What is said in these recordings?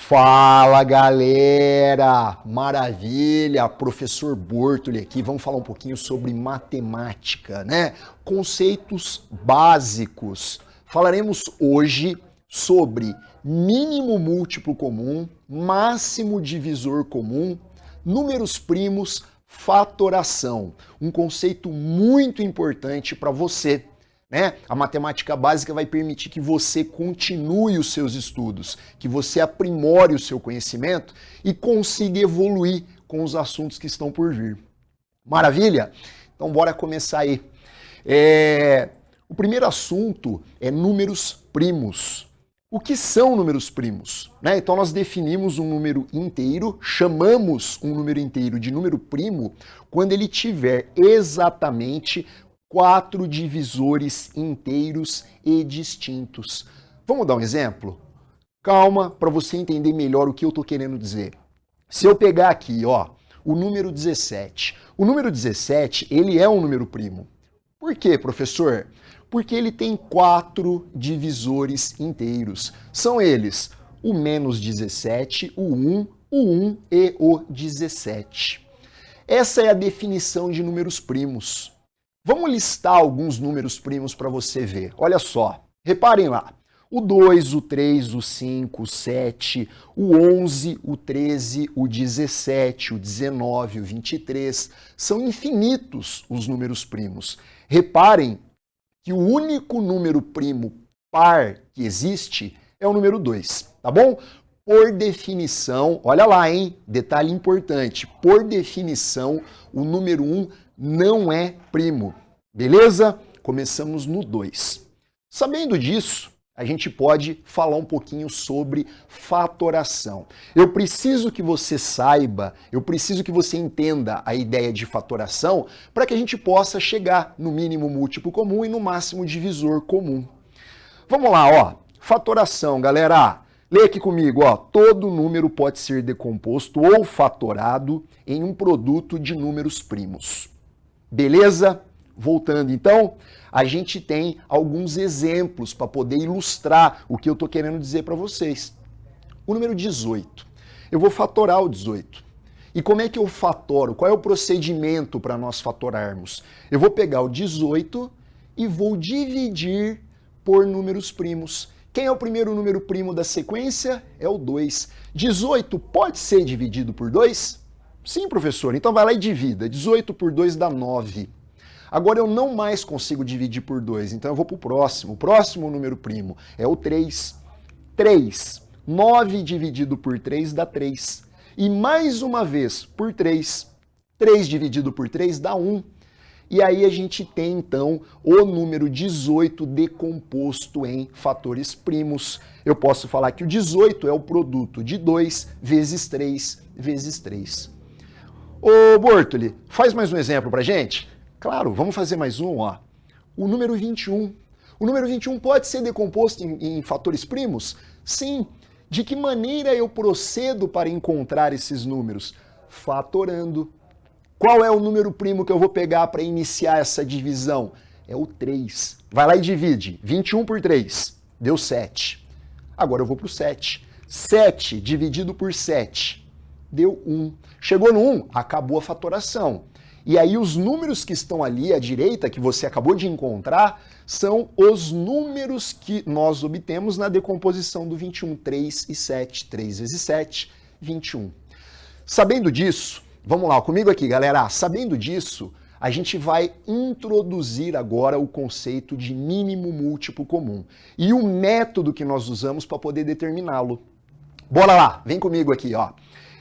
Fala galera, maravilha, professor Bortoli aqui, vamos falar um pouquinho sobre matemática, né? Conceitos básicos. Falaremos hoje sobre mínimo múltiplo comum, máximo divisor comum, números primos, fatoração. Um conceito muito importante para você. Né? A matemática básica vai permitir que você continue os seus estudos, que você aprimore o seu conhecimento e consiga evoluir com os assuntos que estão por vir. Maravilha? Então bora começar aí. O primeiro assunto é números primos. O que são números primos? Né? Então nós definimos um número inteiro, chamamos um número inteiro de número primo quando ele tiver exatamente 4 divisores inteiros e distintos. Vamos dar um exemplo? Calma, para você entender melhor o que eu estou querendo dizer. Se eu pegar aqui, ó, o número 17. O número 17, ele é um número primo. Por quê, professor? Porque ele tem 4 divisores inteiros. São eles o menos 17, o 1 e o 17. Essa é a definição de números primos. Vamos listar alguns números primos para você ver. Olha só, reparem lá. O 2, o 3, o 5, o 7, o 11, o 13, o 17, o 19, o 23. São infinitos os números primos. Reparem que o único número primo par que existe é o número 2, tá bom? Por definição, olha lá, hein? Detalhe importante. Por definição, o número 1 não é primo. Beleza? Começamos no 2. Sabendo disso, a gente pode falar um pouquinho sobre fatoração. Eu preciso que você saiba, eu preciso que você entenda a ideia de fatoração para que a gente possa chegar no mínimo múltiplo comum e no máximo divisor comum. Vamos lá, ó. Fatoração, galera. Lê aqui comigo, ó. Todo número pode ser decomposto ou fatorado em um produto de números primos. Beleza? Voltando então, a gente tem alguns exemplos para poder ilustrar o que eu estou querendo dizer para vocês. O número 18. Eu vou fatorar o 18. E como é que eu fatoro? Qual é o procedimento para nós fatorarmos? Eu vou pegar o 18 e vou dividir por números primos. Quem é o primeiro número primo da sequência? É o 2. 18 pode ser dividido por 2? Sim, professor. Então vai lá e divida. 18 por 2 dá 9. Agora eu não mais consigo dividir por 2, então eu vou para o próximo. O próximo número primo é o 3. 3. 9 dividido por 3 dá 3. E mais uma vez por 3. 3 dividido por 3 dá 1. E aí a gente tem então o número 18 decomposto em fatores primos. Eu posso falar que o 18 é o produto de 2 vezes 3 vezes 3. Ô Bortoli, faz mais um exemplo pra gente? Claro, vamos fazer mais um, ó. O número 21. O número 21 pode ser decomposto em fatores primos? Sim. De que maneira eu procedo para encontrar esses números? Fatorando. Qual é o número primo que eu vou pegar para iniciar essa divisão? É o 3. Vai lá e divide. 21 por 3. Deu 7. Agora eu vou para o 7. 7 dividido por 7. Deu 1. Chegou no 1, acabou a fatoração. E aí os números que estão ali à direita, que você acabou de encontrar, são os números que nós obtemos na decomposição do 21. 3 e 7. 3 vezes 7, 21. Sabendo disso, vamos lá, comigo aqui, galera. Sabendo disso, a gente vai introduzir agora o conceito de mínimo múltiplo comum e o método que nós usamos para poder determiná-lo. Bora lá, vem comigo aqui, ó.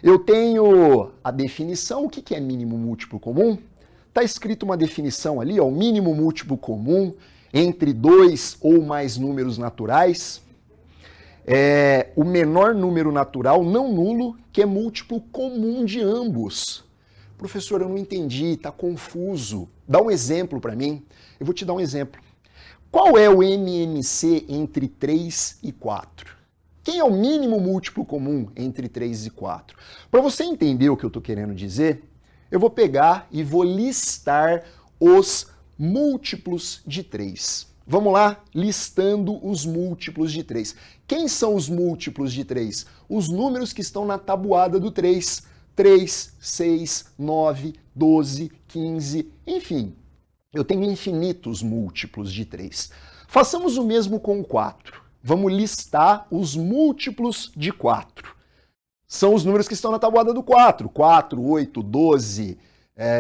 Eu tenho a definição. O que é mínimo múltiplo comum? Está escrito uma definição ali, ó, o mínimo múltiplo comum entre 2 ou mais números naturais. É o menor número natural não nulo, que é múltiplo comum de ambos. Professor, eu não entendi, está confuso. Dá um exemplo para mim. Eu vou te dar um exemplo. Qual é o MMC entre 3 e 4? Quem é o mínimo múltiplo comum entre 3 e 4? Para você entender o que eu estou querendo dizer, eu vou pegar e vou listar os múltiplos de 3. Vamos lá, listando os múltiplos de 3. Quem são os múltiplos de 3? Os números que estão na tabuada do 3. 3, 6, 9, 12, 15, enfim. Eu tenho infinitos múltiplos de 3. Façamos o mesmo com o 4. Vamos listar os múltiplos de 4. São os números que estão na tabuada do 4. 4, 8, 12,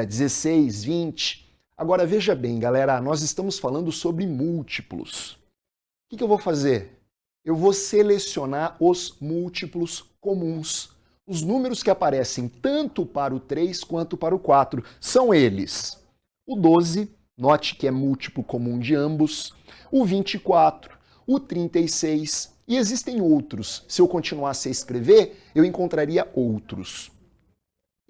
16, 20. Agora veja bem, galera, nós estamos falando sobre múltiplos. O que eu vou fazer? Eu vou selecionar os múltiplos comuns. Os números que aparecem tanto para o 3 quanto para o 4 são eles. O 12, note que é múltiplo comum de ambos. O 24, o 36 e existem outros. Se eu continuasse a escrever, eu encontraria outros.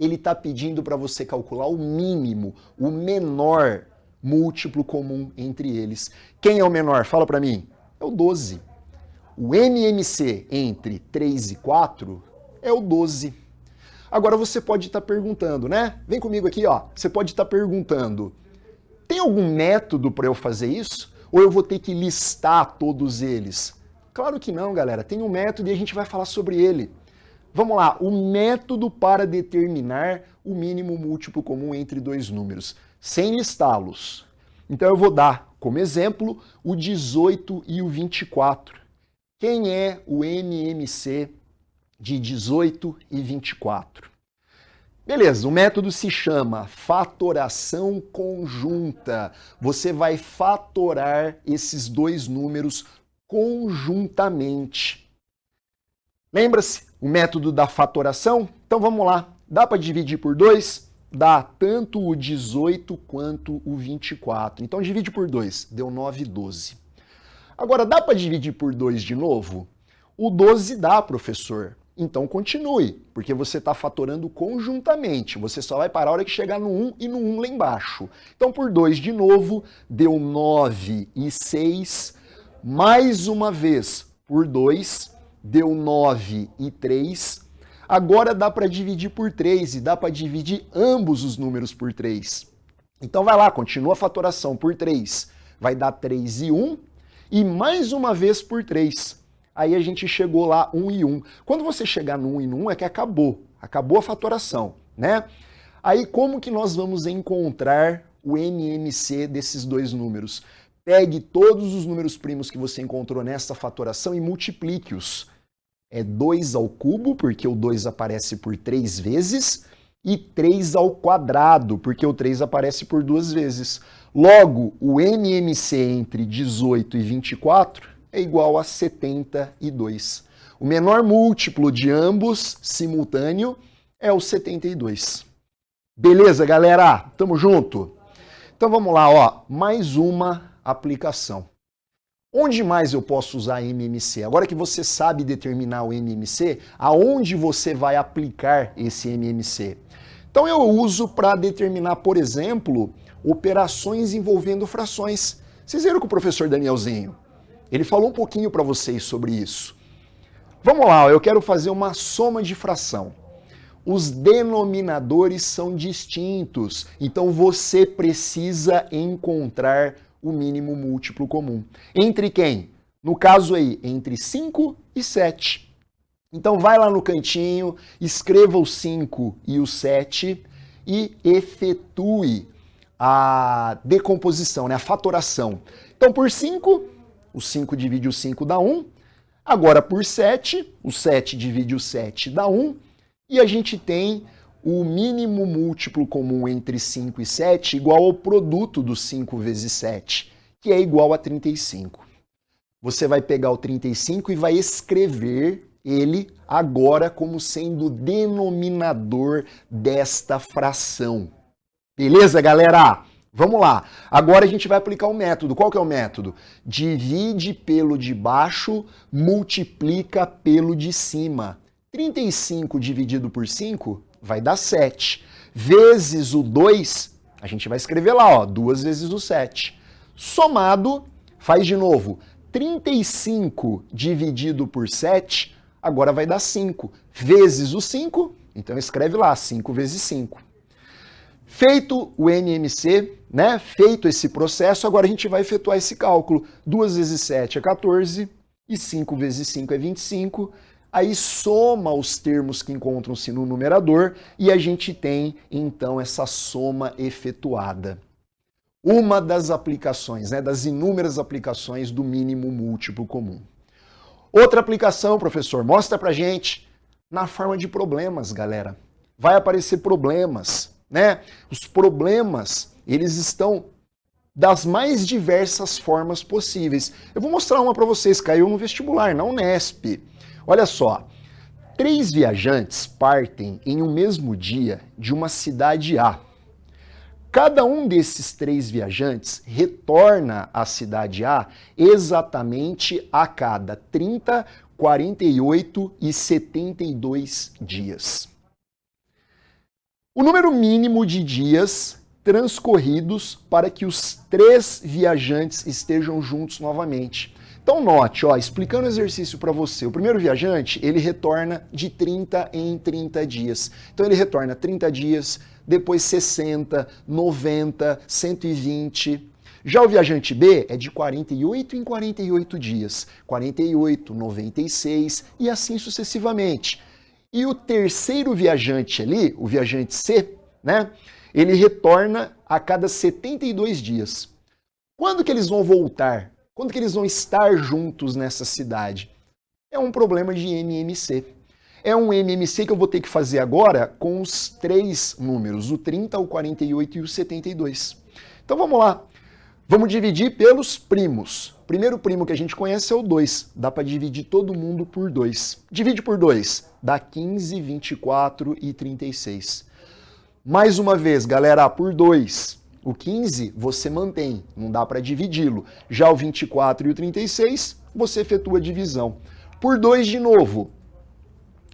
Ele está pedindo para você calcular o mínimo, o menor múltiplo comum entre eles. Quem é o menor? Fala para mim. É o 12. O MMC entre 3 e 4 é o 12. Agora você pode estar perguntando, né? Vem comigo aqui, ó. Você pode estar perguntando, tem algum método para eu fazer isso? Ou eu vou ter que listar todos eles? Claro que não, galera. Tem um método e a gente vai falar sobre ele. Vamos lá, o método para determinar o mínimo múltiplo comum entre dois números, sem listá-los. Então eu vou dar como exemplo o 18 e o 24. Quem é o MMC de 18 e 24? Beleza, o método se chama fatoração conjunta. Você vai fatorar esses dois números conjuntamente. Lembra-se o método da fatoração? Então vamos lá. Dá para dividir por 2? Dá tanto o 18 quanto o 24. Então divide por 2, deu 9 e 12. Agora dá para dividir por 2 de novo? O 12 dá, professor. Então continue, porque você está fatorando conjuntamente. Você só vai parar a hora que chegar no 1 e no 1 lá embaixo. Então por 2 de novo, deu 9 e 6. Mais uma vez por 2, deu 9 e 3. Agora dá para dividir por 3 e dá para dividir ambos os números por 3. Então vai lá, continua a fatoração por 3. Vai dar 3 e 1 e mais uma vez por 3. Aí a gente chegou lá 1 e 1. Quando você chegar no 1 e no 1 é que acabou. Acabou a fatoração, né? Aí como que nós vamos encontrar o MMC desses dois números? Pegue todos os números primos que você encontrou nessa fatoração e multiplique-os. É 2 ao cubo, porque o 2 aparece por 3 vezes, e 3 ao quadrado, porque o 3 aparece por 2 vezes. Logo, o MMC entre 18 e 24 é igual a 72. O menor múltiplo de ambos, simultâneo, é o 72. Beleza, galera? Tamo junto? Então vamos lá, ó, mais uma aplicação. Onde mais eu posso usar MMC? Agora que você sabe determinar o MMC, aonde você vai aplicar esse MMC? Então eu uso para determinar, por exemplo, operações envolvendo frações. Vocês viram com o professor Danielzinho? Ele falou um pouquinho para vocês sobre isso. Vamos lá, eu quero fazer uma soma de fração. Os denominadores são distintos, então você precisa encontrar o mínimo múltiplo comum. Entre quem? No caso aí, entre 5 e 7. Então vai lá no cantinho, escreva o 5 e o 7 e efetue a decomposição, né, a fatoração. Então por 5, o 5 divide o 5 dá 1. Agora por 7, o 7 divide o 7 dá 1. E a gente tem o mínimo múltiplo comum entre 5 e 7 igual ao produto dos 5 vezes 7, que é igual a 35. Você vai pegar o 35 e vai escrever ele agora como sendo o denominador desta fração. Beleza, galera? Vamos lá. Agora a gente vai aplicar o método. Qual que é o método? Divide pelo de baixo, multiplica pelo de cima. 35 dividido por 5 vai dar 7. Vezes o 2, a gente vai escrever lá, ó, 2 vezes o 7. Somado, faz de novo. 35 dividido por 7, agora vai dar 5. Vezes o 5, então escreve lá, 5 vezes 5. Feito o NMC, né? Feito esse processo, agora a gente vai efetuar esse cálculo. 2 vezes 7 é 14 e 5 vezes 5 é 25. Aí soma os termos que encontram-se no numerador e a gente tem, então, essa soma efetuada. Uma das aplicações, né, das inúmeras aplicações do mínimo múltiplo comum. Outra aplicação, professor, mostra pra gente na forma de problemas, galera. Vai aparecer problemas, né? Os problemas, eles estão das mais diversas formas possíveis. Eu vou mostrar uma para vocês, caiu no vestibular, na Unesp. Olha só, 3 viajantes partem em um mesmo dia de uma cidade A. Cada um desses 3 viajantes retorna à cidade A exatamente a cada 30, 48 e 72 dias. O número mínimo de dias transcorridos para que os 3 viajantes estejam juntos novamente. Então note, ó, explicando o exercício para você, o primeiro viajante, ele retorna de 30 em 30 dias. Então ele retorna 30 dias, depois 60, 90, 120. Já o viajante B é de 48 em 48 dias, 48, 96 e assim sucessivamente. E o terceiro viajante ali, o viajante C, né, ele retorna a cada 72 dias. Quando que eles vão voltar? Quando que eles vão estar juntos nessa cidade? É um problema de MMC. É um MMC que eu vou ter que fazer agora com os 3 números, o 30, o 48 e o 72. Então vamos lá. Vamos dividir pelos primos. O primeiro primo que a gente conhece é o 2. Dá para dividir todo mundo por 2. Divide por 2. Dá 15, 24 e 36. Mais uma vez, galera, por 2. O 15 você mantém, não dá para dividi-lo. Já o 24 e o 36, você efetua a divisão. Por 2 de novo,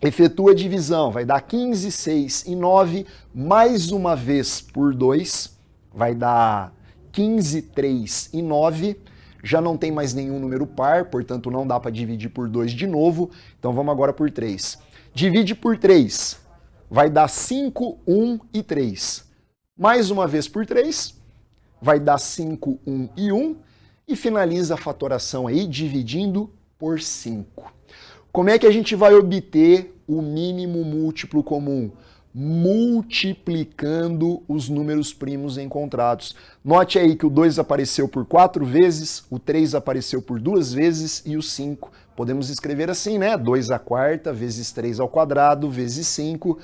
efetua a divisão, vai dar 15, 6 e 9. Mais uma vez por 2, vai dar 15, 3 e 9. Já não tem mais nenhum número par, portanto não dá para dividir por 2 de novo. Então vamos agora por 3. Divide por 3, vai dar 5, 1 e 3. Mais uma vez por 3, vai dar 5, 1 e 1. E finaliza a fatoração aí dividindo por 5. Como é que a gente vai obter o mínimo múltiplo comum? Multiplicando os números primos encontrados. Note aí que o 2 apareceu por 4 vezes, o 3 apareceu por 2 vezes e o 5. Podemos escrever assim, né? 2 à quarta vezes 3 ao quadrado vezes 5,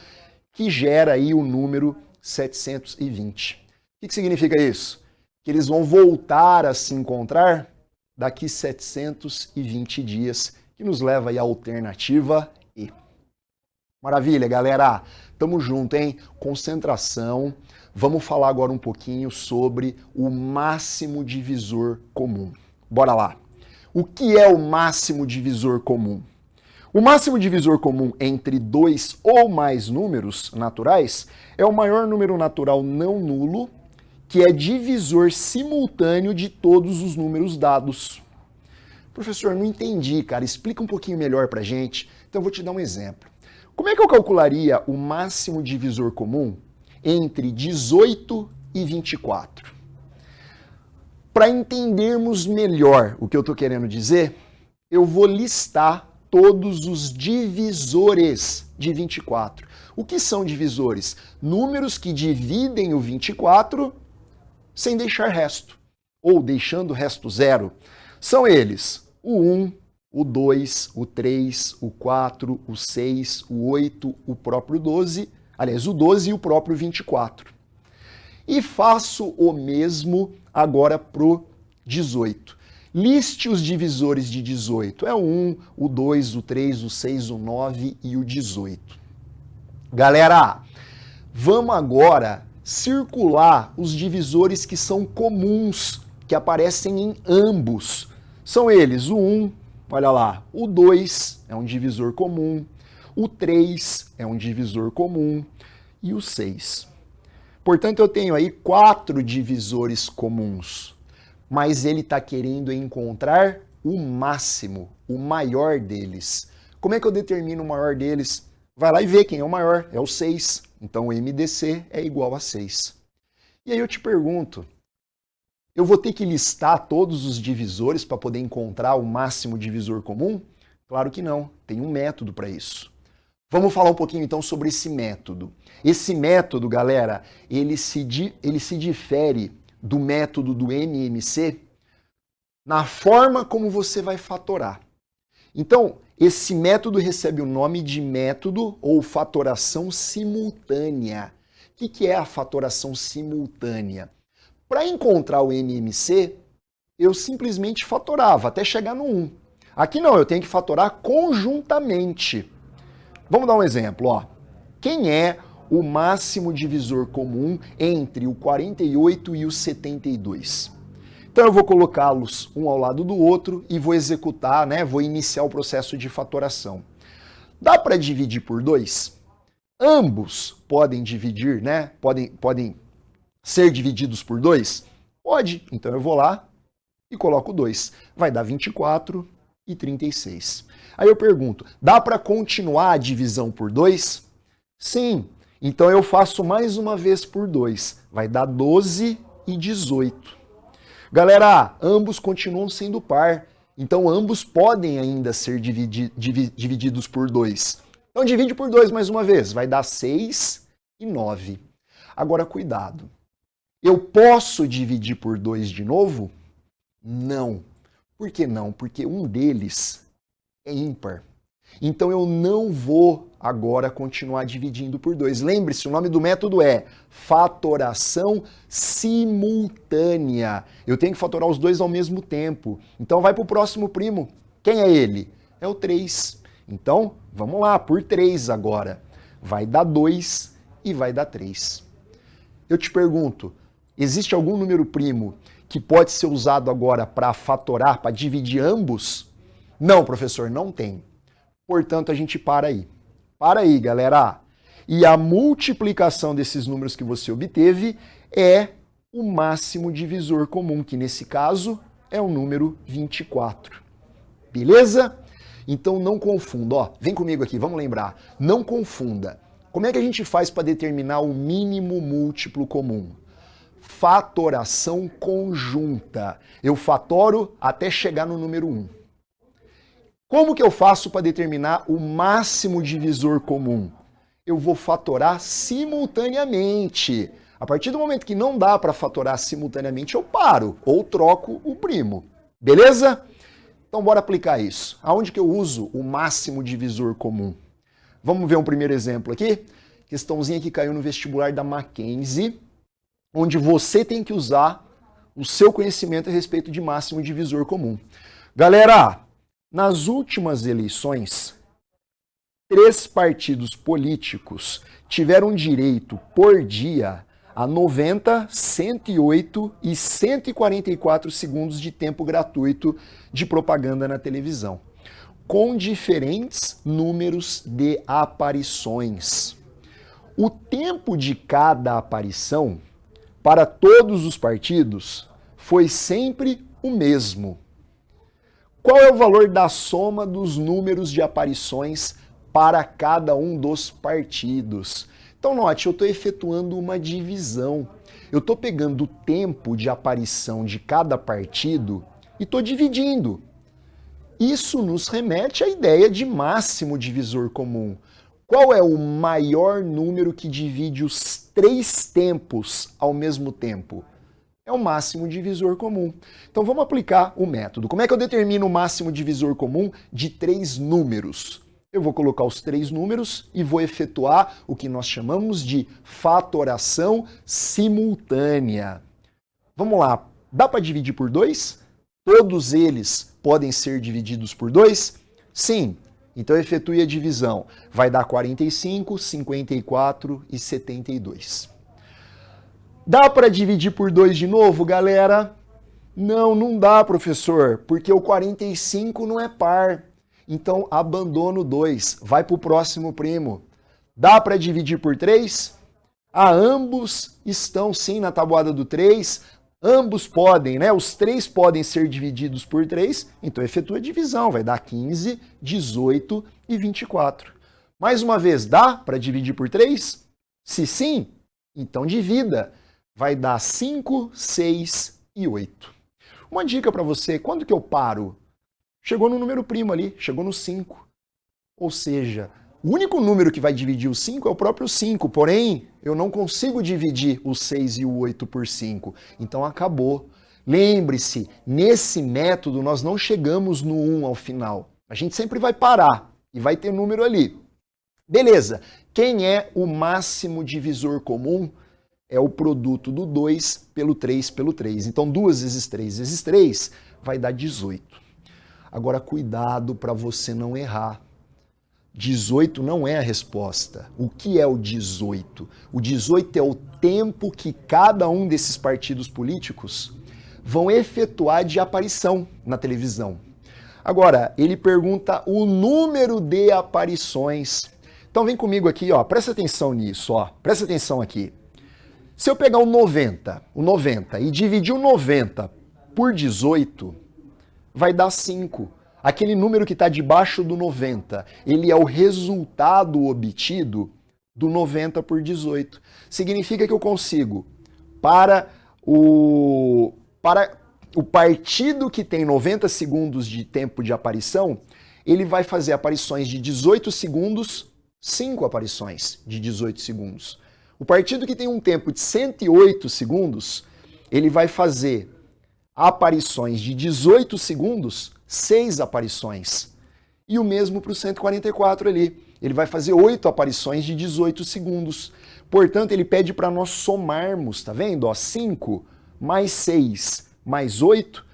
que gera aí o número 720. O que significa isso? Que eles vão voltar a se encontrar daqui 720 dias, que nos leva aí à alternativa E. Maravilha, galera! Tamo junto, hein? Concentração. Vamos falar agora um pouquinho sobre o máximo divisor comum. Bora lá! O que é o máximo divisor comum? O máximo divisor comum entre 2 ou mais números naturais é o maior número natural não nulo, que é divisor simultâneo de todos os números dados. Professor, não entendi, cara. Explica um pouquinho melhor pra gente. Então eu vou te dar um exemplo. Como é que eu calcularia o máximo divisor comum entre 18 e 24? Para entendermos melhor o que eu estou querendo dizer, eu vou listar todos os divisores de 24. O que são divisores? Números que dividem o 24 sem deixar resto, ou deixando o resto zero. São eles o 1, o 2, o 3, o 4, o 6, o 8, o próprio 12, aliás, o 12 e o próprio 24. E faço o mesmo agora pro 18. Liste os divisores de 18. É o 1, o 2, o 3, o 6, o 9 e o 18. Galera, vamos agora circular os divisores que são comuns, que aparecem em ambos. São eles o 1, olha lá, o 2 é um divisor comum, o 3 é um divisor comum e o 6. Portanto, eu tenho aí 4 divisores comuns, mas ele está querendo encontrar o máximo, o maior deles. Como é que eu determino o maior deles? Vai lá e vê quem é o maior, é o 6. Então o MDC é igual a 6. E aí eu te pergunto, eu vou ter que listar todos os divisores para poder encontrar o máximo divisor comum? Claro que não, tem um método para isso. Vamos falar um pouquinho então sobre esse método. Esse método, galera, ele se difere do método do MMC na forma como você vai fatorar. Então, esse método recebe o nome de método ou fatoração simultânea. O que é a fatoração simultânea? Para encontrar o MMC, eu simplesmente fatorava até chegar no 1. Aqui não, eu tenho que fatorar conjuntamente. Vamos dar um exemplo, ó. Quem é o máximo divisor comum entre o 48 e o 72? Então eu vou colocá-los um ao lado do outro e vou executar, né? Vou iniciar o processo de fatoração. Dá para dividir por 2? Ambos podem dividir, né? Podem ser divididos por 2? Pode. Então eu vou lá e coloco 2. Vai dar 24 e 36. Aí eu pergunto, dá para continuar a divisão por 2? Sim. Então eu faço mais uma vez por 2. Vai dar 12 e 18. Galera, ambos continuam sendo par. Então ambos podem ainda ser divididos por 2. Então divide por 2 mais uma vez. Vai dar 6 e 9. Agora cuidado. Eu posso dividir por 2 de novo? Não. Por que não? Porque um deles é ímpar. Então eu não vou agora continuar dividindo por 2. Lembre-se, o nome do método é fatoração simultânea. Eu tenho que fatorar os dois ao mesmo tempo. Então vai para o próximo primo. Quem é ele? É o 3. Então, vamos lá, por 3 agora. Vai dar 2 e vai dar 3. Eu te pergunto, existe algum número primo que pode ser usado agora para fatorar, para dividir ambos? Não, professor, não tem. Portanto, a gente para aí. Para aí, galera. E a multiplicação desses números que você obteve é o máximo divisor comum, que nesse caso é o número 24. Beleza? Então não confunda. Ó, vem comigo aqui, vamos lembrar. Não confunda. Como é que a gente faz para determinar o mínimo múltiplo comum? Fatoração conjunta. Eu fatoro até chegar no número 1. Como que eu faço para determinar o máximo divisor comum? Eu vou fatorar simultaneamente. A partir do momento que não dá para fatorar simultaneamente, eu paro ou troco o primo. Beleza? Então bora aplicar isso. Aonde que eu uso o máximo divisor comum? Vamos ver um primeiro exemplo aqui? Questãozinha que caiu no vestibular da Mackenzie, onde você tem que usar o seu conhecimento a respeito de máximo divisor comum. Galera, nas últimas eleições, 3 partidos políticos tiveram direito por dia a 90, 108 e 144 segundos de tempo gratuito de propaganda na televisão, com diferentes números de aparições. O tempo de cada aparição para todos os partidos foi sempre o mesmo. Qual é o valor da soma dos números de aparições para cada um dos partidos? Então, note, eu estou efetuando uma divisão. Eu estou pegando o tempo de aparição de cada partido e estou dividindo. Isso nos remete à ideia de máximo divisor comum. Qual é o maior número que divide os 3 tempos ao mesmo tempo? É o máximo divisor comum. Então vamos aplicar o método. Como é que eu determino o máximo divisor comum de 3 números? Eu vou colocar os 3 números e vou efetuar o que nós chamamos de fatoração simultânea. Vamos lá, dá para dividir por 2? Todos eles podem ser divididos por 2? Sim. Então efetue a divisão. Vai dar 45, 54 e 72. Dá para dividir por 2 de novo, galera? Não, não dá, professor, porque o 45 não é par. Então, abandono 2. Vai para o próximo primo. Dá para dividir por 3? Ambos estão sim na tabuada do 3. Ambos podem, né? Os 3 podem ser divididos por 3. Então, efetua a divisão. Vai dar 15, 18 e 24. Mais uma vez, dá para dividir por 3? Se sim, então divida. vai dar 5, 6 e 8. Uma dica para você, quando que eu paro? Chegou no número primo ali, chegou no 5. Ou seja, o único número que vai dividir o 5 é o próprio 5, porém, eu não consigo dividir o 6 e o 8 por 5. Então acabou. Lembre-se, nesse método nós não chegamos no 1 ao final. A gente sempre vai parar e vai ter número ali. Beleza, quem é o máximo divisor comum? É o produto do 2 pelo 3 pelo 3. Então 2 vezes 3 vezes 3 vai dar 18. Agora cuidado para você não errar. 18 não é a resposta. O que é o 18? O 18 é o tempo que cada um desses partidos políticos vão efetuar de aparição na televisão. Agora, ele pergunta o número de aparições. Então vem comigo aqui, ó, presta atenção nisso, ó, presta atenção aqui. Se eu pegar o 90 e dividir o 90 por 18, vai dar 5. Aquele número que está debaixo do 90, ele é o resultado obtido do 90 por 18. Significa que eu consigo, para o partido que tem 90 segundos de tempo de aparição, ele vai fazer aparições de 18 segundos, 5 aparições de 18 segundos. O partido que tem um tempo de 108 segundos, ele vai fazer aparições de 18 segundos, 6 aparições. E o mesmo para o 144 ali. Ele vai fazer 8 aparições de 18 segundos. Portanto, ele pede para nós somarmos, tá vendo? Ó, 5 mais 6 mais 8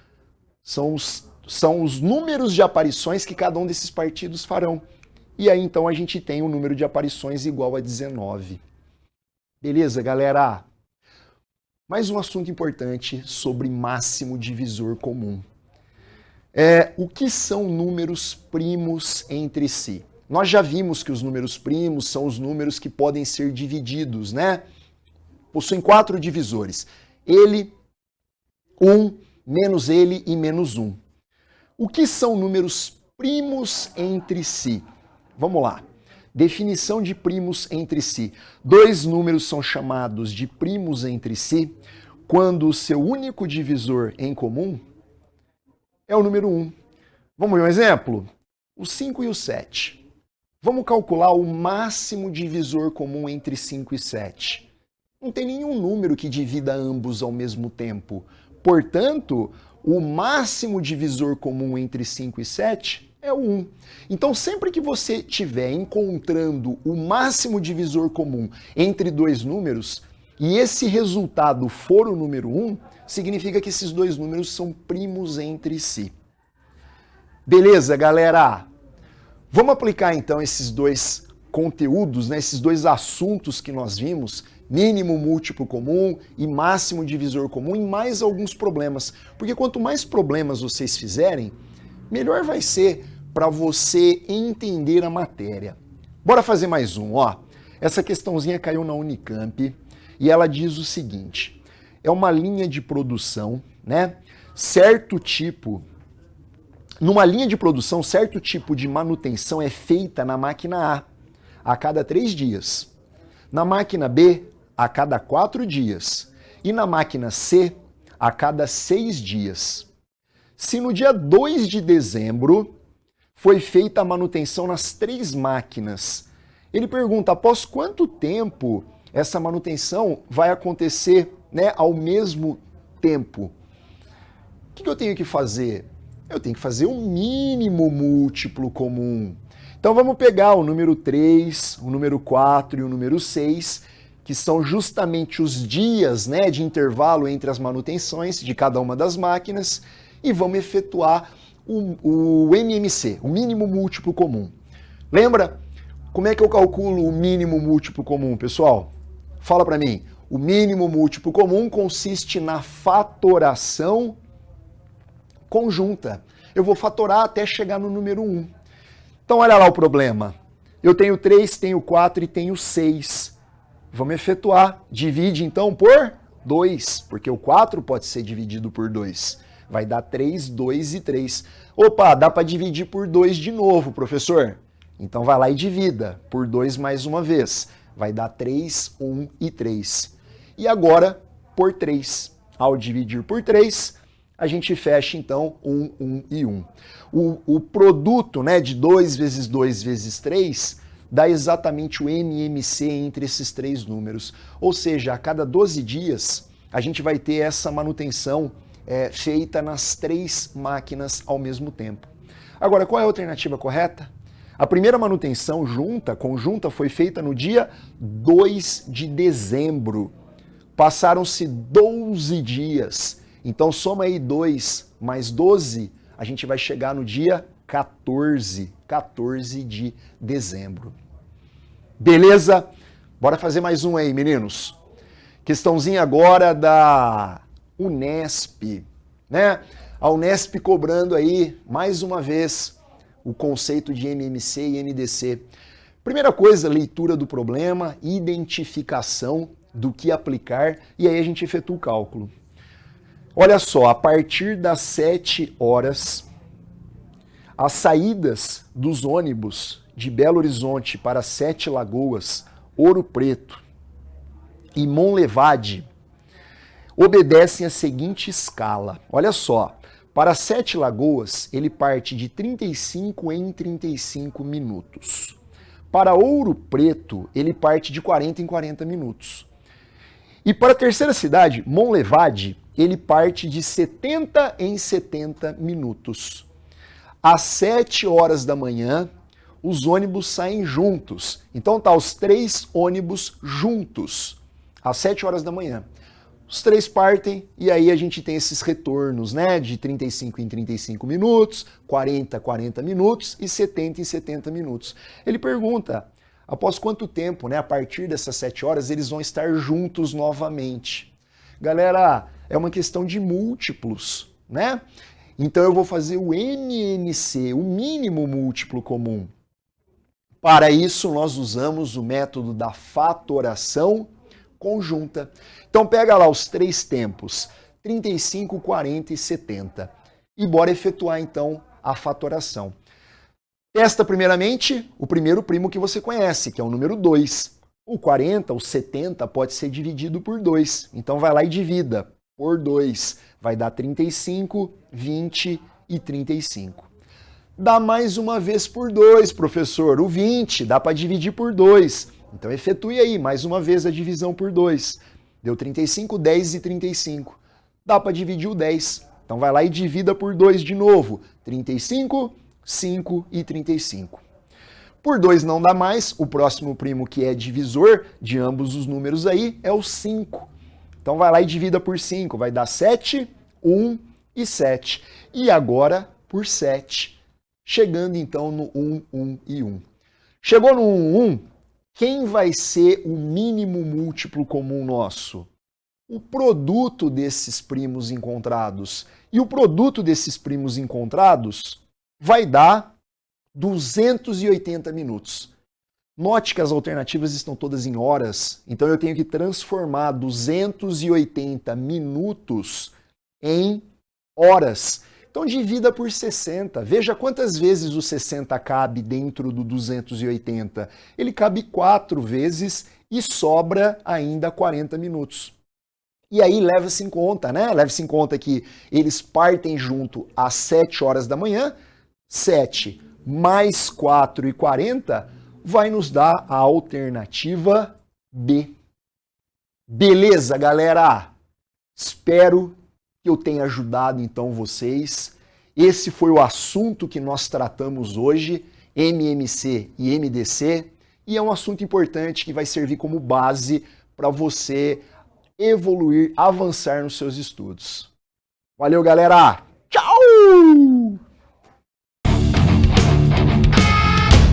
são os números de aparições que cada um desses partidos farão. E aí, então, a gente tem um número de aparições igual a 19. Beleza, galera? Mais um assunto importante sobre máximo divisor comum. O que são números primos entre si? Nós já vimos que os números primos são os números que podem ser divididos, né? Possuem 4 divisores. Ele, 1, menos ele e menos 1. O que são números primos entre si? Vamos lá. Definição de primos entre si. 2 números são chamados de primos entre si quando o seu único divisor em comum é o número 1. Vamos ver um exemplo? O 5 e o 7. Vamos calcular o máximo divisor comum entre 5 e 7. Não tem nenhum número que divida ambos ao mesmo tempo. Portanto, o máximo divisor comum entre 5 e 7 é o 1. Então, sempre que você estiver encontrando o máximo divisor comum entre 2 números, e esse resultado for o número 1, significa que esses 2 números são primos entre si. Beleza, galera? Vamos aplicar então esses 2 conteúdos, né, esses 2 assuntos que nós vimos, mínimo múltiplo comum e máximo divisor comum, em mais alguns problemas. Porque quanto mais problemas vocês fizerem, melhor vai ser para você entender a matéria. Bora fazer mais um, ó. Essa questãozinha caiu na Unicamp e ela diz o seguinte: é uma linha de produção, né? Numa linha de produção, certo tipo de manutenção é feita na máquina a cada 3 dias. Na máquina B, a cada 4 dias. E na máquina C, a cada 6 dias. Se no dia 2 de dezembro foi feita a manutenção nas 3 máquinas, ele pergunta após quanto tempo essa manutenção vai acontecer, né, ao mesmo tempo. O que eu tenho que fazer? Eu tenho que fazer um mínimo múltiplo comum. Então vamos pegar o número 3, o número 4 e o número 6, que são justamente os dias, né, de intervalo entre as manutenções de cada uma das máquinas, e vamos efetuar o MMC, o mínimo múltiplo comum. Lembra? Como é que eu calculo o mínimo múltiplo comum, pessoal? Fala para mim. O mínimo múltiplo comum consiste na fatoração conjunta. Eu vou fatorar até chegar no número 1. Então olha lá o problema. Eu tenho 3, tenho 4 e tenho 6. Vamos efetuar. Divide então por 2, porque o 4 pode ser dividido por 2. Vai dar 3, 2 e 3. Opa, dá para dividir por 2 de novo, professor. Então vai lá e divida por 2 mais uma vez. Vai dar 3, 1 e 3. E agora por 3. Ao dividir por 3, a gente fecha então 1, 1 e 1. O produto, né, de 2 vezes 2 vezes 3 dá exatamente o MMC entre esses três números. Ou seja, a cada 12 dias a gente vai ter essa manutenção feita nas 3 máquinas ao mesmo tempo. Agora, qual é a alternativa correta? A primeira manutenção conjunta, foi feita no dia 2 de dezembro. Passaram-se 12 dias. Então, soma aí 2 mais 12, a gente vai chegar no dia 14 de dezembro. Beleza? Bora fazer mais um aí, meninos. Questãozinha agora da Unesp, né? A Unesp cobrando aí, mais uma vez, o conceito de MMC e MDC. Primeira coisa, leitura do problema, identificação do que aplicar, e aí a gente efetua o cálculo. Olha só, a partir das 7 horas, as saídas dos ônibus de Belo Horizonte para Sete Lagoas, Ouro Preto e Monlevade obedecem a seguinte escala. Olha só, para Sete Lagoas, ele parte de 35 em 35 minutos. Para Ouro Preto, ele parte de 40 em 40 minutos. E para a terceira cidade, Monlevade, ele parte de 70 em 70 minutos. Às 7 horas da manhã, os ônibus saem juntos. Então tá os 3 ônibus juntos, às 7 horas da manhã. Os 3 partem e aí a gente tem esses retornos, né, de 35 em 35 minutos, 40 minutos e 70 em 70 minutos. Ele pergunta, após quanto tempo, né, a partir dessas 7 horas, eles vão estar juntos novamente? Galera, é uma questão de múltiplos, né? Então eu vou fazer o MMC, o mínimo múltiplo comum. Para isso, nós usamos o método da fatoração conjunta. Então pega lá os 3 tempos, 35, 40 e 70. E bora efetuar então a fatoração. Testa primeiramente o primeiro primo que você conhece, que é o número 2. O 40, o 70 pode ser dividido por 2. Então vai lá e divida por 2. Vai dar 35, 20 e 35. Dá mais uma vez por 2, professor. O 20 dá para dividir por 2. Então efetue aí mais uma vez a divisão por 2. Deu 35, 10 e 35. Dá para dividir o 10. Então vai lá e divida por 2 de novo. 35, 5 e 35. Por 2 não dá mais. O próximo primo que é divisor de ambos os números aí é o 5. Então vai lá e divida por 5. Vai dar 7, 1 e 7. E agora por 7. Chegando então no 1, 1 e 1. Chegou no 1, 1. Quem vai ser o mínimo múltiplo comum nosso? O produto desses primos encontrados. E o produto desses primos encontrados vai dar 280 minutos. Note que as alternativas estão todas em horas, então eu tenho que transformar 280 minutos em horas. Então divida por 60. Veja quantas vezes o 60 cabe dentro do 280. Ele cabe 4 vezes e sobra ainda 40 minutos. E aí leva-se em conta, né? Leva-se em conta que eles partem junto às 7 horas da manhã. 7 mais 4 e 40 vai nos dar a alternativa B. Beleza, galera? Espero que eu tenha ajudado então vocês. Esse foi o assunto que nós tratamos hoje, MMC e MDC, e é um assunto importante que vai servir como base para você evoluir, avançar nos seus estudos. Valeu, galera! Tchau!